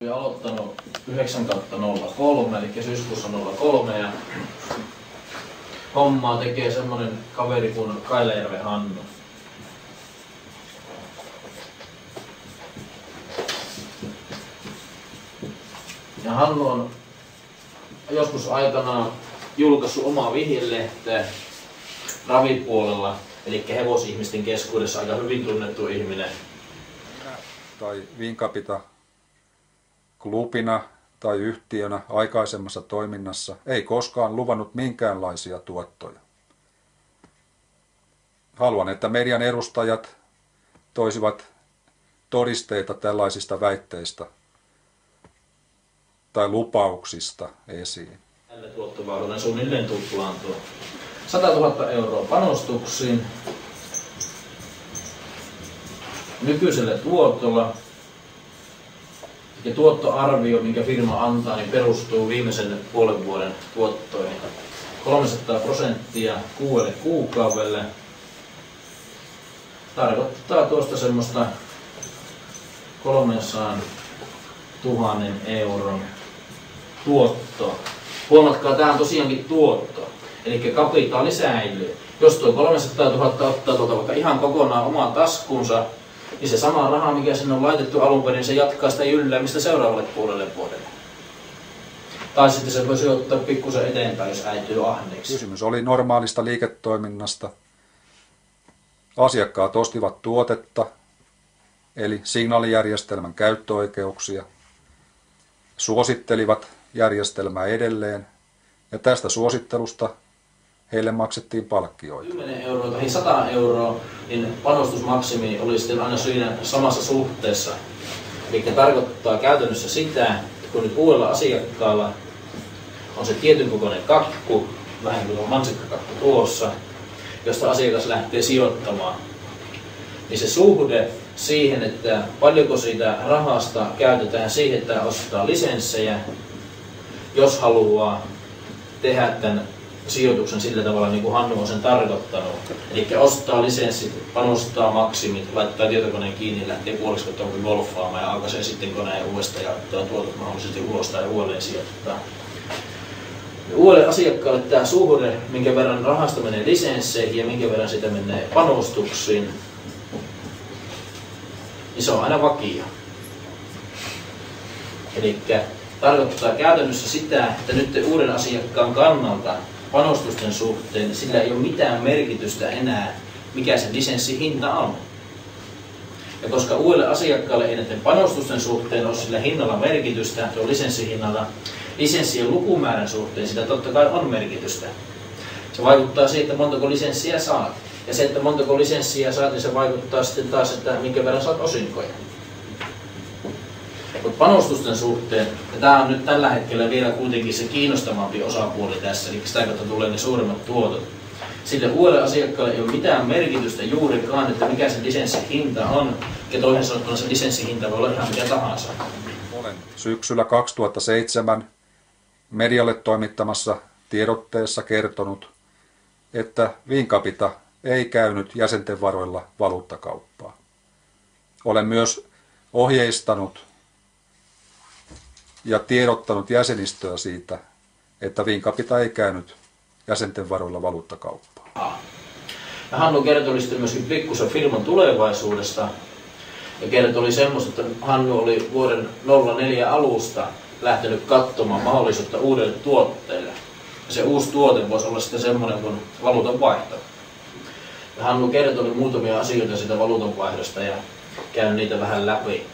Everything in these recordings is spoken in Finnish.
Olen aloittanut 9/03, eli syyskuussa 03, ja hommaa tekee semmonen kaveri kuin Kailajärven Hannu. Ja Hannu on joskus aikanaan julkaissut omaa vihjelehteä ravipuolella, eli hevosihmisten keskuudessa aika hyvin tunnettu ihminen. Tai Wincapita klubina tai yhtiönä aikaisemmassa toiminnassa ei koskaan luvannut minkäänlaisia tuottoja. Haluan, että median edustajat toisivat todisteita tällaisista väitteistä tai lupauksista esiin. Tällä tuottovauhdella suunnilleen tuplaantuu 100 000 euroa panostuksiin nykyisellä tuotolla. Ja tuottoarvio, minkä firma antaa, niin perustuu viimeisen puolen vuoden tuottoihin. 300% 6 kuukaudelle. Tarkoittaa tuosta semmoista 300 000 euron tuottoa. Huomatkaa, tämä on tosiaankin tuotto. Eli kapitaali säilyy. Jos tuo 300 000 ottaa tuolta vaikka ihan kokonaan omaan taskuunsa, niin se sama raha, mikä sinne on laitettu alun perin, se jatkaa sitä jylläämistä seuraavalle puolelle vuodelle. Tai sitten se voisi ottaa pikkusen eteenpäin, jos äityy ahneeksi. Kysymys oli normaalista liiketoiminnasta. Asiakkaat ostivat tuotetta, eli signaalijärjestelmän käyttöoikeuksia, suosittelivat järjestelmää edelleen, ja tästä suosittelusta heille maksettiin palkkioita. 10 euroa tai 100 euroa, niin panostusmaksimi oli sitten aina siinä samassa suhteessa. Eli tarkoittaa käytännössä sitä, että kun nyt uudella asiakkaalla on se tietyn kokoinen kakku, vähän kuin tuo mansikkakakku tuossa, josta asiakas lähtee sijoittamaan, niin se suhde siihen, että paljonko siitä rahasta käytetään siihen, että ostetaan lisenssejä, jos haluaa tehdä tämän sijoituksen sillä tavalla, niin kuin Hannu on sen tarkoittanut. Eli ostaa lisenssit, panostaa maksimit, laittaa tietokoneen kiinni, lähtee puoliksi golfaamaan ja aukaisee sitten koneen uudestaan ja ottaa tuotot mahdollisesti ulos tai uudelleen sijoittaa. Uudelle asiakkaalle tämä suhde, minkä verran rahasta menee lisensseihin ja minkä verran sitä menee panostuksiin, niin se on aina vakio. Eli tarkoittaa käytännössä sitä, että nyt uuden asiakkaan kannalta panostusten suhteen sillä ei ole mitään merkitystä enää, mikä se lisenssihinta on. Ja koska uudelle asiakkaalle ei näiden panostusten suhteen ole sillä hinnalla merkitystä, tuo lisenssihinnalla, lisenssien lukumäärän suhteen sitä totta kai on merkitystä. Se vaikuttaa siihen, että montako lisenssiä saat. Ja se, että montako lisenssiä saat, niin se vaikuttaa sitten taas, että minkä verran saat osinkoja. Mutta panostusten suhteen, ja tämä on nyt tällä hetkellä vielä kuitenkin se kiinnostavampi osapuoli tässä, eli sitä kautta tulee ne suuremmat tuotot. Sille uudelle asiakkaalle ei ole mitään merkitystä juurikaan, että mikä se lisenssihinta on, ja toisin sanottuna se lisenssihinta voi olla ihan mikä tahansa. Olen syksyllä 2007 medialle toimittamassa tiedotteessa kertonut, että Wincapita ei käynyt jäsenten varoilla valuuttakauppaa. Olen myös ohjeistanut ja tiedottanut jäsenistöä siitä, että Wincapita ei käynyt jäsenten varoilla valuuttakauppaa. Ja Hannu kertoi sitten myöskin pikkusen firman tulevaisuudesta. Ja kertoi semmoista, että Hannu oli vuoden 04 alusta lähtenyt katsomaan mahdollisuutta uudelle tuotteelle. Ja se uusi tuote voisi olla sitten semmoinen kuin valuutan vaihto. Ja Hannu kertoi muutamia asioita siitä valuutan vaihdosta ja käyn niitä vähän läpi.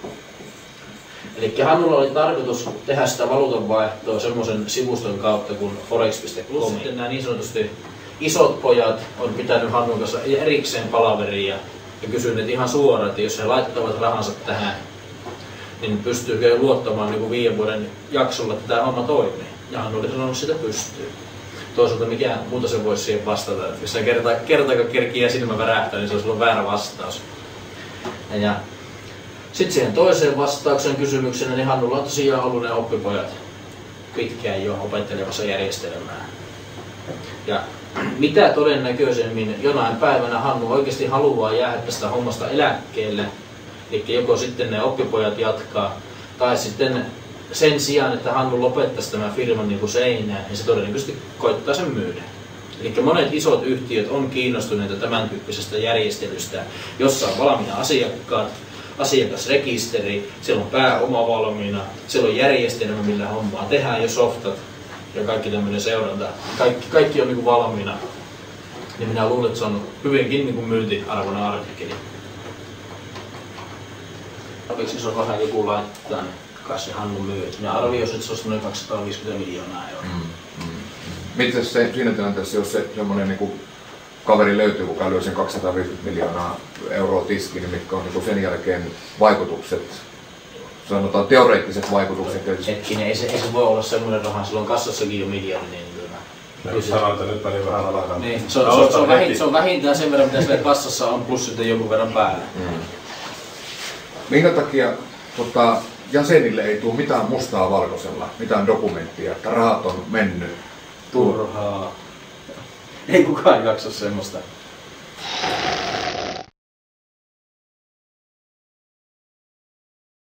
Eli Hannulla oli tarkoitus tehdä sitä valuutanvaihtoa semmoisen sivuston kautta kuin forex.com. Sitten nämä niin sanotusti isot pojat on pitänyt Hannun kanssa erikseen palaveria ja kysyneet ihan suoraan, että jos he laittavat rahansa tähän, niin pystyykö luottamaan niin kuin 5 vuoden jaksolla, että tämä homma toimii. Ja Hannu oli sanonut, että sitä pystyy. Toisaalta mikä muuta se voisi siihen vastata. Jos se kertaakaan kerkiä silmä värähtää, niin se olisi ollut väärä vastaus. Ja sitten siihen toiseen vastaukseen kysymyksenä, niin Hannulla on tosiaan ollut ne oppipojat pitkään jo opettelemassa järjestelmää. Ja mitä todennäköisemmin jonain päivänä Hannu oikeasti haluaa jäädä tästä hommasta eläkkeelle, eli joko sitten ne oppipojat jatkaa, Tai sitten sen sijaan, että Hannu lopettaisi tämän firman niin kuin seinään, niin se todennäköisesti koittaa sen myydä. Eli monet isot yhtiöt on kiinnostuneita tämän tyyppisestä järjestelystä, jossa on valmiina asiakkaat, asiakasrekisteri, siellä on pääoma valmiina, siellä on järjestelmä, millä hommaa tehdään jo softat ja kaikki tämmöinen seuranta. Kaikki on niin kuin valmiina. Ja minä luulen, että se on hyvinkin niin kuin myyntiarvoinen artikkeli. Tarvitsi se on vähän joku laittaa, niin kai se Hannu myy. Minä arvioisin, että se olisi noin 250 miljoonaa euroa. Miten se siinä tilanteessa, jos se semmoinen niin kaveri löytyy, kuka lyö sen 250 miljoonaa euroa tiskiin, niin mitkä on niin sen jälkeen vaikutukset, sanotaan teoreettiset vaikutukset? Hetkinen, ei se voi olla semmoinen raha, silloin kassassakin jo miljardi. Jos sanoit, että nyt meni vähän alhaalla. Niin, se on vähintään sen verran, mitä siellä kassassa on, plus sitten jonkun verran päällä. Minkä takia jäsenille ei tule mitään mustaa valkoisella, mitään dokumenttia, että rahat on mennyt? Turhaa. Ei kukaan jaksa semmoista.